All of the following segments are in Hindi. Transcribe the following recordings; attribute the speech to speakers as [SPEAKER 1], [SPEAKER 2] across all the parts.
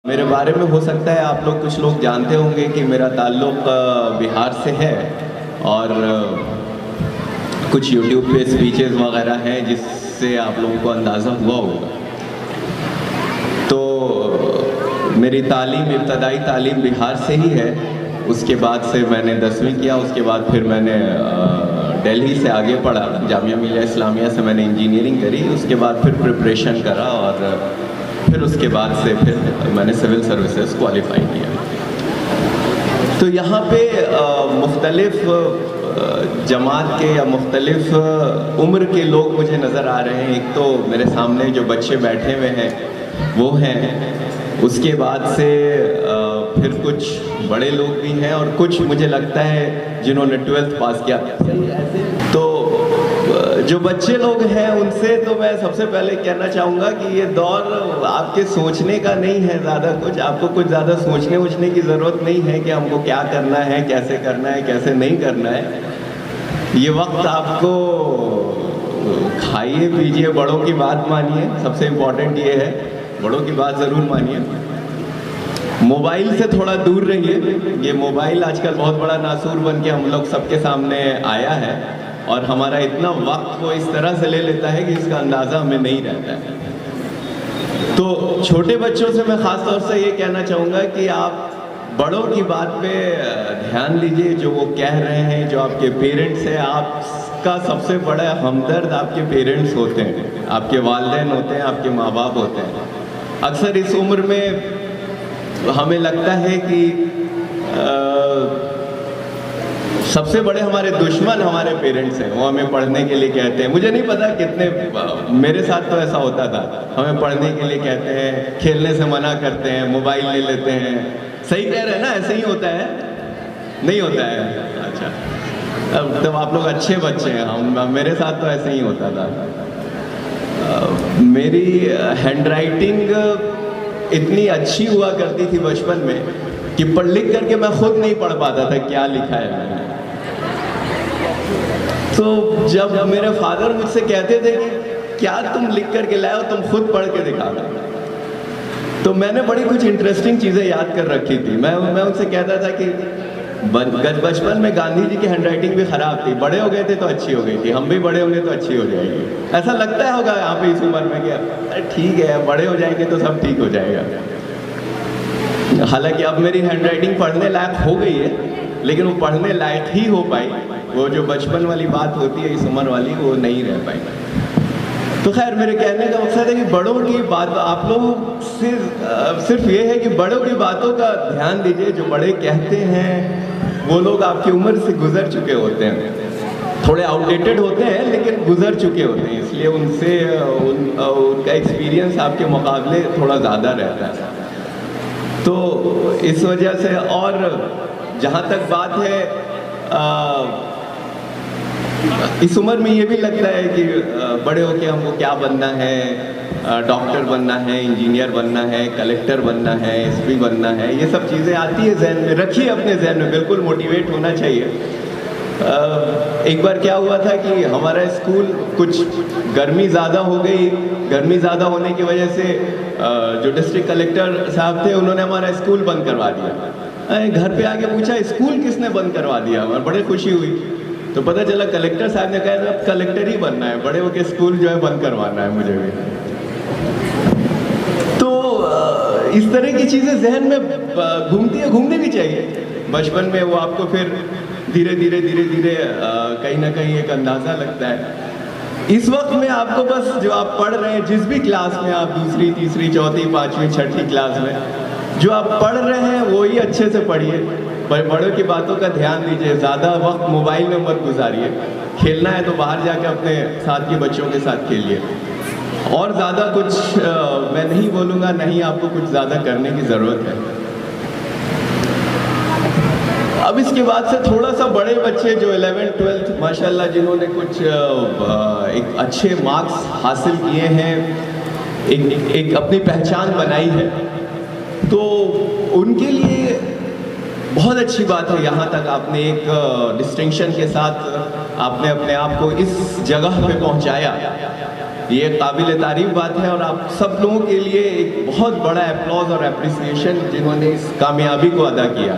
[SPEAKER 1] मेरे बारे में हो सकता है आप लोग कुछ लोग जानते होंगे कि मेरा ताल्लुक़ बिहार से है और कुछ यूट्यूब पे स्पीचेस वगैरह हैं जिससे आप लोगों को अंदाज़ा हुआ होगा। तो मेरी तालीम, इब्तदाई तालीम बिहार से ही है। उसके बाद से मैंने 10वीं किया, उसके बाद फिर मैंने दिल्ली से आगे पढ़ा, जामिया मिलिया इस्लामिया से मैंने इंजीनियरिंग करी। उसके बाद फिर प्रिपरेशन करा और फिर उसके बाद से फिर मैंने सिविल सर्विसेज क्वालिफाई किया। तो यहाँ पे मुख्तलिफ जमात के या मुख्तलिफ उम्र के लोग मुझे नज़र आ रहे हैं। एक तो मेरे सामने जो बच्चे बैठे हुए हैं वो हैं, उसके बाद से फिर कुछ बड़े लोग भी हैं और कुछ मुझे लगता है जिन्होंने 12th पास किया। तो जो बच्चे लोग हैं उनसे तो मैं सबसे पहले कहना चाहूँगा कि ये दौर आपके सोचने का नहीं है ज़्यादा कुछ, आपको कुछ ज़्यादा सोचने की ज़रूरत नहीं है कि हमको क्या करना है, कैसे नहीं करना है। ये वक्त आपको खाइए पीजिए, बड़ों की बात मानिए, सबसे इम्पोर्टेंट ये है, बड़ों की बात ज़रूर मानिए। मोबाइल से थोड़ा दूर रहिए। ये मोबाइल आजकल बहुत बड़ा नासूर बन के हम लोग सबके सामने आया है और हमारा इतना वक्त वो इस तरह से ले लेता है कि इसका अंदाज़ा हमें नहीं रहता है। तो छोटे बच्चों से मैं ख़ास तौर से ये कहना चाहूँगा कि आप बड़ों की बात पे ध्यान दीजिए। जो वो कह रहे हैं, जो आपके पेरेंट्स हैं, आपका सबसे बड़ा हमदर्द आपके पेरेंट्स होते हैं, आपके वालिदैन होते हैं, आपके माँ बाप होते हैं। अक्सर इस उम्र में हमें लगता है कि सबसे बड़े हमारे दुश्मन हमारे पेरेंट्स हैं। वो हमें पढ़ने के लिए कहते हैं, मुझे नहीं पता कितने, मेरे साथ तो ऐसा होता था, हमें पढ़ने के लिए कहते हैं, खेलने से मना करते हैं, मोबाइल ले लेते हैं। सही कह रहे हैं ना? ऐसे ही होता है, नहीं होता है? अच्छा, तब आप लोग अच्छे बच्चे हैं। मेरे साथ तो ऐसे ही होता था। मेरी हैंडराइटिंग इतनी अच्छी हुआ करती थी बचपन में कि पढ़ लिख करके मैं खुद नहीं पढ़ पाता था क्या लिखा है मैंने। तो जब मेरे फादर मुझसे कहते थे कि क्या तुम लिख करके लाए हो, तुम खुद पढ़ के दिखा दो, तो मैंने बड़ी कुछ इंटरेस्टिंग चीज़ें याद कर रखी थी। मैं उनसे कहता था कि बचपन में गांधी जी की हैंडराइटिंग भी ख़राब थी, बड़े हो गए थे तो अच्छी हो गई थी, हम भी बड़े होंगे तो अच्छी हो जाएगी। ऐसा लगता है होगा यहाँ पे इस उम्र में कि अरे ठीक है, बड़े हो जाएंगे तो सब ठीक हो जाएगा। हालांकि अब मेरी हैंडराइटिंग पढ़ने लायक हो गई है, लेकिन वो पढ़ने लायक ही हो पाई। वो जो बचपन वाली बात होती है इस उम्र वाली, वो नहीं रह पाई। तो खैर, मेरे कहने का मकसद है कि बड़ों की बात, आप लोग सिर्फ ये है कि बड़ों की बातों का ध्यान दीजिए। जो बड़े कहते हैं वो लोग आपकी उम्र से गुजर चुके होते हैं, थोड़े आउटडेटेड होते हैं लेकिन गुजर चुके होते हैं, इसलिए उनसे उनका एक्सपीरियंस आपके मुकाबले थोड़ा ज़्यादा रहता है। तो इस वजह से, और जहाँ तक बात है इस उम्र में ये भी लगता है कि बड़े होके हमको क्या बनना है, डॉक्टर बनना है, इंजीनियर बनना है, कलेक्टर बनना है, एसपी बनना है, ये सब चीज़ें आती है जहन में। रखिए अपने जहन में, बिल्कुल मोटिवेट होना चाहिए। एक बार क्या हुआ था कि हमारा स्कूल, कुछ गर्मी ज़्यादा हो गई, गर्मी ज़्यादा होने की वजह से जो डिस्ट्रिक्ट कलेक्टर साहब थे उन्होंने हमारा स्कूल बंद करवा दिया। घर पे आके पूछा स्कूल किसने बंद करवा दिया, हमारी बड़ी खुशी हुई। तो पता चला कलेक्टर साहब ने कहा अब कलेक्टर ही बनना है, बड़े होके स्कूल जो है बंद करवाना है मुझे भी। तो इस तरह की चीज़ें जहन में घूमनी भी चाहिए। बचपन में वो आपको फिर धीरे धीरे कहीं ना कहीं एक अंदाज़ा लगता है। इस वक्त में आपको बस जो आप पढ़ रहे हैं, जिस भी क्लास में आप, दूसरी, तीसरी, चौथी, पाँचवीं, छठी क्लास में जो आप पढ़ रहे हैं वो ही अच्छे से पढ़िए। बड़ों की बातों का ध्यान दीजिए, ज़्यादा वक्त मोबाइल में मत गुजारिए। खेलना है तो बाहर जाकर अपने साथ के बच्चों के साथ खेलिए। और ज़्यादा कुछ मैं नहीं बोलूँगा, नहीं आपको कुछ ज़्यादा करने की ज़रूरत है। अब इसके बाद से थोड़ा सा बड़े बच्चे जो 11th 12th माशाल्लाह जिन्होंने कुछ एक अच्छे मार्क्स हासिल किए हैं, एक अपनी पहचान बनाई है, तो उनके लिए बहुत अच्छी बात है। यहाँ तक आपने एक डिस्टिंक्शन के साथ आपने अपने आप को इस जगह पे पहुँचाया। ये काबिल तारीफ बात है और आप सब लोगों के लिए एक बहुत बड़ा एप्लॉज और एप्रिसिएशन जिन्होंने इस कामयाबी को अदा किया।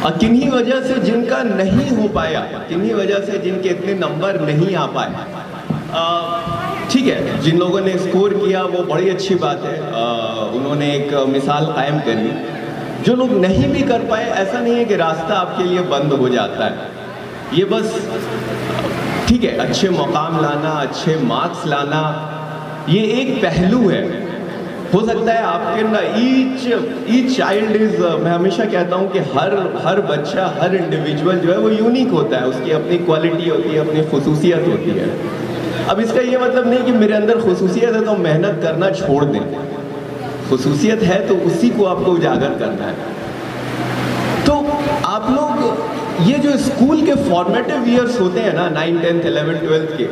[SPEAKER 1] और किन्हीं वजह से जिनका नहीं हो पाया, किन्हीं वजह से जिनके इतने नंबर नहीं आ पाए, ठीक है, जिन लोगों ने स्कोर किया वो बड़ी अच्छी बात है, उन्होंने एक मिसाल कायम करी। जो लोग नहीं भी कर पाए, ऐसा नहीं है कि रास्ता आपके लिए बंद हो जाता है। ये बस ठीक है, अच्छे मुकाम लाना, अच्छे मार्क्स लाना, ये एक पहलू है। हो सकता है आपके ना ईच चाइल्ड इज, मैं हमेशा कहता हूँ कि हर बच्चा, हर इंडिविजुअल जो है वो यूनिक होता है, उसकी अपनी क्वालिटी होती है, अपनी खुसूसियत होती है। अब इसका ये मतलब नहीं कि मेरे अंदर खुसूसियत है तो मेहनत करना छोड़ दें। खुसूसियत है तो उसी को आपको उजागर करना है। तो आप लोग ये जो स्कूल के फॉर्मेटिव ईयर्स होते हैं ना, 9, 10, 11, 12 के,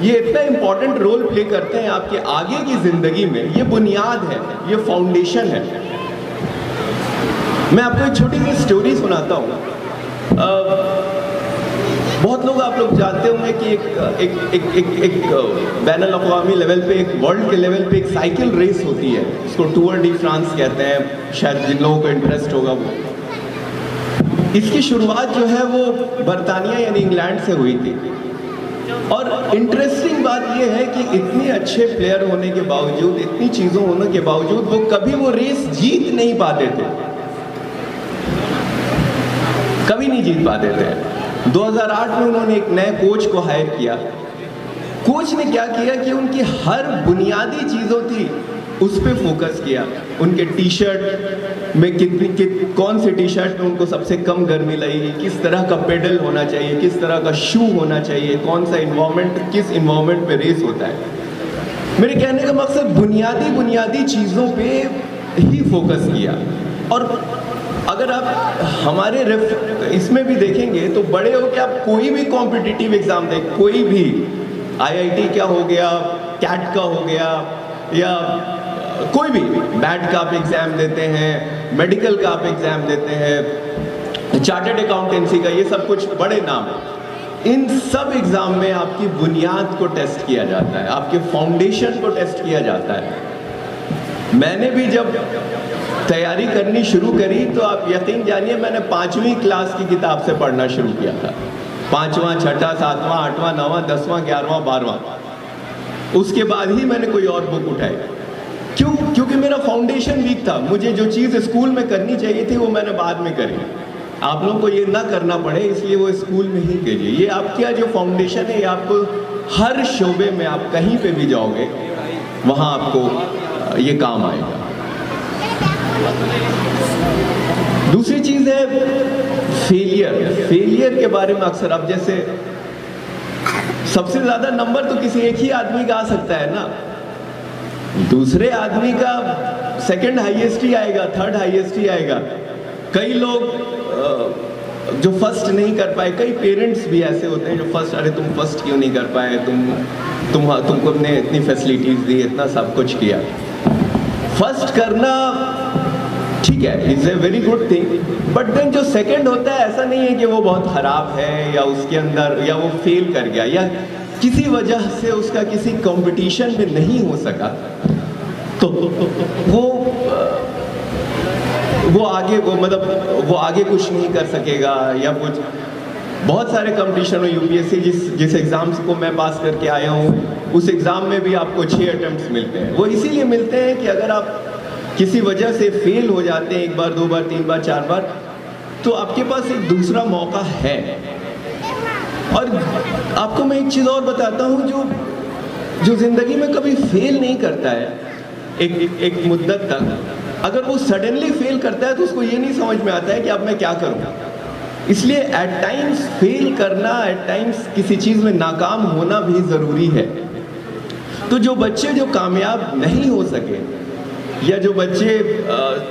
[SPEAKER 1] ये इतना इंपॉर्टेंट रोल प्ले करते हैं आपके आगे की जिंदगी में। ये बुनियाद है, ये फाउंडेशन है। मैं आपको एक छोटी सी स्टोरी सुनाता हूँ। बहुत लोग, आप लोग जानते होंगे कि एक बैनुल अक़वामी लेवल पे, एक वर्ल्ड के लेवल पे एक साइकिल रेस होती है, इसको टूर डी फ्रांस कहते हैं, शायद जिन लोगों को इंटरेस्ट होगा वो। इसकी शुरुआत जो है वो बरतानिया यानी इंग्लैंड से हुई थी। और इंटरेस्टिंग बात ये है कि इतने अच्छे प्लेयर होने के बावजूद, इतनी चीज़ों होने के बावजूद वो कभी वो रेस जीत नहीं पाते थे, कभी नहीं जीत पाते थे। 2008 में उन्होंने एक नए कोच को हायर किया। कोच ने क्या किया कि उनकी हर बुनियादी चीज़ों थी उस पर फोकस किया। उनके टी शर्ट में कौन सी टी शर्ट में उनको सबसे कम गर्मी लगेगी, किस तरह का पेडल होना चाहिए, किस तरह का शू होना चाहिए, कौन सा इन्वायरमेंट, किस इन्वायरमेंट पे रेस होता है। मेरे कहने का मकसद बुनियादी चीज़ों पे ही फोकस किया। और अगर आप हमारे इसमें भी देखेंगे तो बड़े हो के आप कोई भी कॉम्पिटिटिव एग्जाम दें, कोई भी IIT क्या हो गया, कैट का हो गया, या कोई भी बैट का आप एग्जाम देते हैं, मेडिकल का आप एग्जाम देते हैं, चार्टर्ड अकाउंटेंसी का, ये सब कुछ बड़े नाम हैं। इन सब एग्जाम में आपकी बुनियाद को टेस्ट किया जाता है, आपके फाउंडेशन को टेस्ट किया जाता है। मैंने भी जब तैयारी करनी शुरू करी तो आप यकीन जानिए मैंने 5वीं क्लास की किताब से पढ़ना शुरू किया था। 5वां, 6वां, 7वां, 8वां, 9वां, 10वां, 11वां, 12वां, उसके बाद ही मैंने कोई और बुक उठाई। क्यों? क्योंकि मेरा फाउंडेशन वीक था। मुझे जो चीज़ स्कूल में करनी चाहिए थी वो मैंने बाद में करी। आप लोगों को ये ना करना पड़े इसलिए वो स्कूल में ही कीजिए। ये आपका जो फाउंडेशन है ये आपको हर शोबे में, आप कहीं पे भी जाओगे वहाँ आपको ये काम आएगा। दूसरी चीज़ है फेलियर के बारे में अक्सर, अब जैसे सबसे ज़्यादा नंबर तो किसी एक ही आदमी का आ सकता है ना, दूसरे आदमी का सेकंड हाईएस्ट ही आएगा, थर्ड हाईएस्ट ही आएगा। कई लोग जो फर्स्ट नहीं कर पाए, कई पेरेंट्स भी ऐसे होते हैं जो फर्स्ट, अरे तुम फर्स्ट क्यों नहीं कर पाए, तुमको हमने इतनी फैसिलिटीज दी, इतना सब कुछ किया। फर्स्ट करना ठीक है, is a very good thing, but then जो सेकंड होता है ऐसा नहीं है कि वो बहुत खराब है या उसके अंदर, या वो फेल कर गया या किसी वजह से उसका किसी कंपटीशन में नहीं हो सका, तो वो आगे कुछ नहीं कर सकेगा। या कुछ बहुत सारे कंपटीशन में यूपीएससी जिस एग्ज़ाम्स को मैं पास करके आया हूँ उस एग्ज़ाम में भी आपको 6 अटेम्प्ट्स मिलते हैं। वो इसीलिए मिलते हैं कि अगर आप किसी वजह से फेल हो जाते हैं 1 बार, 2 बार, 3 बार, 4 बार, तो आपके पास एक दूसरा मौका है। और आपको मैं एक चीज़ और बताता हूँ, जो ज़िंदगी में कभी फेल नहीं करता है एक मुद्दत तक, अगर वो सडनली फेल करता है तो उसको ये नहीं समझ में आता है कि अब मैं क्या करूँ। इसलिए एट टाइम्स फेल करना, एट टाइम्स किसी चीज़ में नाकाम होना भी ज़रूरी है। तो जो बच्चे जो कामयाब नहीं हो सके, या जो बच्चे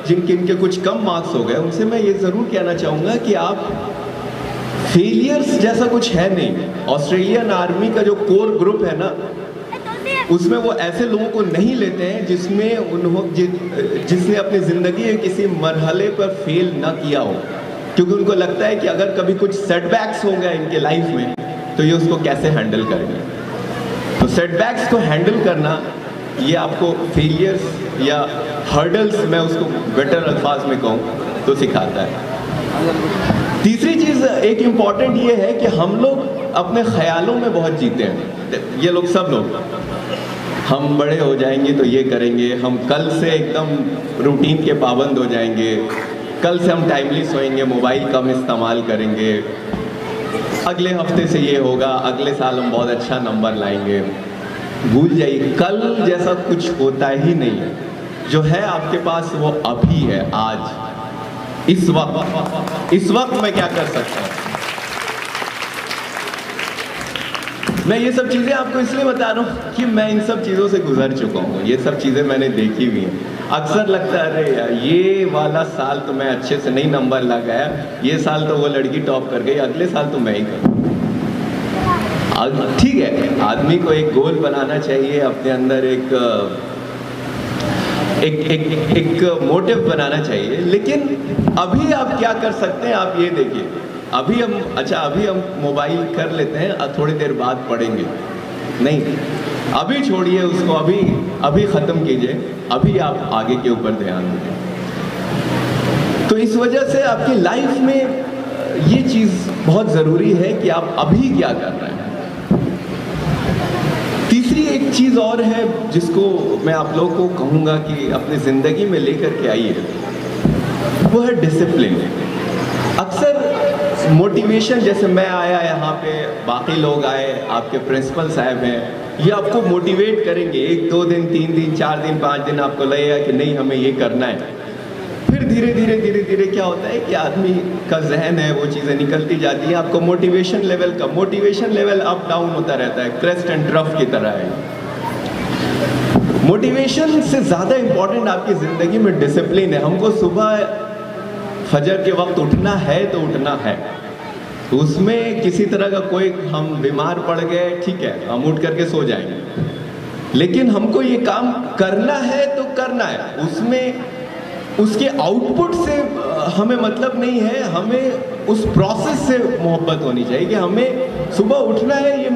[SPEAKER 1] जिनके कुछ कम मार्क्स हो गए, उनसे मैं ये ज़रूर कहना चाहूँगा कि आप, फेलियर्स जैसा कुछ है नहीं। ऑस्ट्रेलियन आर्मी का जो कोर ग्रुप है ना, उसमें वो ऐसे लोगों को नहीं लेते हैं जिसने अपनी ज़िंदगी के किसी मरहले पर फेल ना किया हो। क्योंकि उनको लगता है कि अगर कभी कुछ सेटबैक्स हो गए इनके लाइफ में तो ये उसको कैसे हैंडल करेंगे। तो सेटबैक्स को हैंडल करना ये आपको फेलियर्स या हर्डल्स, मैं उसको बेटर अल्फाज में कहूँ तो सिखाता है। तीसरी चीज़ एक इम्पॉर्टेंट ये है कि हम लोग अपने ख्यालों में बहुत जीते हैं। ये लोग सब लोग, हम बड़े हो जाएंगे तो ये करेंगे, हम कल से एकदम रूटीन के पाबंद हो जाएंगे, कल से हम टाइमली सोएंगे, मोबाइल कम इस्तेमाल करेंगे, अगले हफ्ते से ये होगा, अगले साल हम बहुत अच्छा नंबर लाएंगे। भूल जाइए, कल जैसा कुछ होता ही नहीं है। जो है आपके पास वो अभी है, आज, इस वक्त मैं क्या कर सकता हूँ। मैं ये सब चीज़ें आपको इसलिए बता रहा हूँ कि मैं इन सब चीज़ों से गुजर चुका हूँ, ये सब चीज़ें मैंने देखी हुई हैं। अक्सर लगता है अरे यार ये वाला साल तो मैं अच्छे से नहीं नंबर लगाया, ये साल तो वो लड़की टॉप कर गई, अगले साल तो मैं ही करूँ। ठीक है, आदमी को एक गोल बनाना चाहिए, अपने अंदर एक मोटिव बनाना चाहिए, लेकिन अभी आप क्या कर सकते हैं आप ये देखिए। अभी हम मोबाइल कर लेते हैं, थोड़ी देर बाद पढ़ेंगे, नहीं, अभी छोड़िए उसको, अभी ख़त्म कीजिए, अभी आप आगे के ऊपर ध्यान दीजिए। तो इस वजह से आपकी लाइफ में ये चीज़ बहुत ज़रूरी है कि आप अभी क्या कर रहे हैं। तीसरी एक चीज़ और है जिसको मैं आप लोगों को कहूँगा कि अपनी ज़िंदगी में लेकर के आइए, वो है डिसिप्लिन। अक्सर मोटिवेशन, जैसे मैं आया यहाँ पे, बाकी लोग आए, आपके प्रिंसिपल साहब हैं, ये आपको मोटिवेट करेंगे। 1 2 दिन 3 दिन 4 दिन 5 दिन आपको लगेगा कि नहीं हमें ये करना है। फिर धीरे धीरे क्या होता है कि आदमी का जहन है, वो चीज़ें निकलती जाती हैं। आपको मोटिवेशन लेवल अप डाउन होता रहता है, क्रेस्ट एंड ट्रफ की तरह है। मोटिवेशन से ज़्यादा इम्पोर्टेंट आपकी ज़िंदगी में डिसिप्लिन है। हमको सुबह फजर के वक्त उठना है तो उठना है, उसमें किसी तरह का कोई, हम बीमार पड़ गए ठीक है, हम उठ करके सो जाएंगे, लेकिन हमको ये काम करना है तो करना है। उसमें उसके आउटपुट से हमें मतलब नहीं है, हमें उस प्रोसेस से मोहब्बत होनी चाहिए कि हमें सुबह उठना है, ये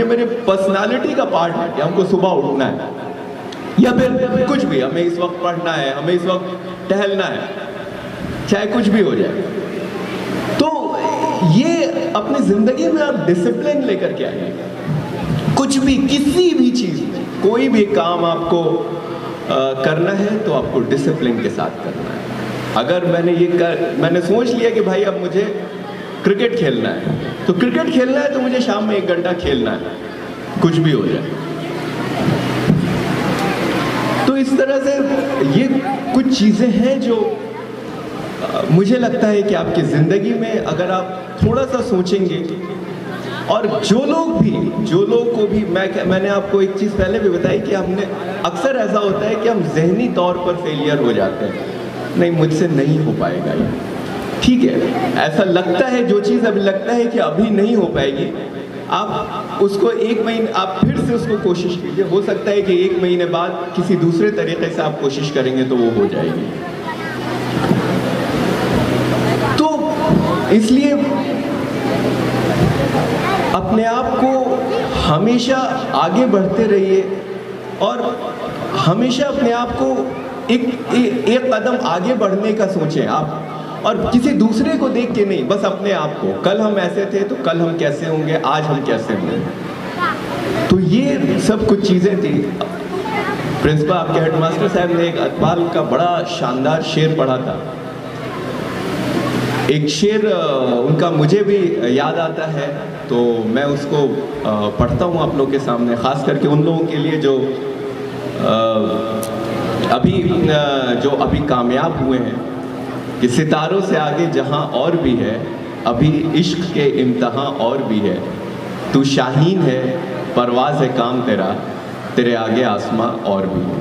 [SPEAKER 1] मेरे पर्सनालिटी का पार्ट है कि हमको सुबह उठना है, या फिर कुछ भी, हमें इस वक्त पढ़ना है, हमें इस वक्त टहलना है, चाहे कुछ भी हो जाए। तो ये अपनी ज़िंदगी में आप डिसिप्लिन लेकर के आइए। कुछ भी, किसी भी चीज़, कोई भी काम आपको करना है तो आपको डिसिप्लिन के साथ करना है। अगर मैंने सोच लिया कि भाई अब मुझे क्रिकेट खेलना है, तो क्रिकेट खेलना है तो मुझे शाम में 1 घंटा खेलना है, कुछ भी हो जाए। तो इस तरह से ये कुछ चीज़ें हैं जो मुझे लगता है कि आपकी ज़िंदगी में अगर आप थोड़ा सा सोचेंगे, और जो लोग को भी मैंने आपको एक चीज़ पहले भी बताई कि हमने अक्सर ऐसा होता है कि हम जहनी तौर पर फेलियर हो जाते हैं, नहीं मुझसे नहीं हो पाएगा ये, ठीक है, ऐसा लगता है, जो चीज़ अभी लगता है कि अभी नहीं हो पाएगी, आप उसको 1 महीने आप फिर से उसको कोशिश कीजिए। हो सकता है कि 1 महीने बाद किसी दूसरे तरीके से आप कोशिश करेंगे तो वो हो जाएगी। तो इसलिए अपने आप को हमेशा आगे बढ़ते रहिए, और हमेशा अपने आप को एक कदम आगे बढ़ने का सोचें आप, और किसी दूसरे को देख के नहीं, बस अपने आप को, कल हम ऐसे थे तो कल हम कैसे होंगे, आज हम कैसे होंगे। तो ये सब कुछ चीज़ें थी। प्रिंसिपल आपके हेडमास्टर साहब ने एक इकबाल का बड़ा शानदार शेर पढ़ा था। एक शेर उनका मुझे भी याद आता है, तो मैं उसको पढ़ता हूँ आप लोगों के सामने, ख़ास करके उन लोगों के लिए जो अभी कामयाब हुए हैं कि सितारों से आगे जहाँ और भी है, अभी इश्क के इम्तहां और भी है, तू शाहीन है, परवाज़ है काम तेरा, तेरे आगे आसमां और भी है।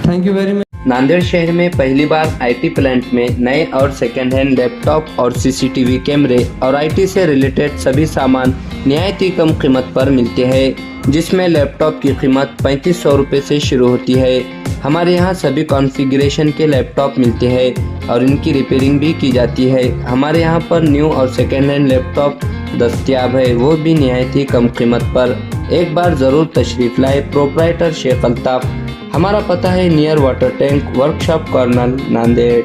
[SPEAKER 2] Thank you very much.
[SPEAKER 3] Nanded शहर में पहली बार आईटी प्लांट में नए और सेकेंड हैंड लैपटॉप और सीसीटीवी कैमरे और आईटी से रिलेटेड सभी सामान निहायत ही कम कीमत पर मिलते हैं, जिसमें लैपटॉप की कीमत 3500 रुपये से शुरू होती है। हमारे यहाँ सभी कॉन्फ़िगरेशन के लैपटॉप मिलते हैं और इनकी रिपेयरिंग भी की जाती है। हमारे यहाँ पर न्यू और सेकेंड हैंड लैपटॉप दस्तयाब है, वो भी निहायत ही कम कीमत पर। एक बार ज़रूर तशरीफ़ लाए। प्रोप्राइटर शेख अल्ताफ़। हमारा पता है near water tank, workshop corner, Nanded.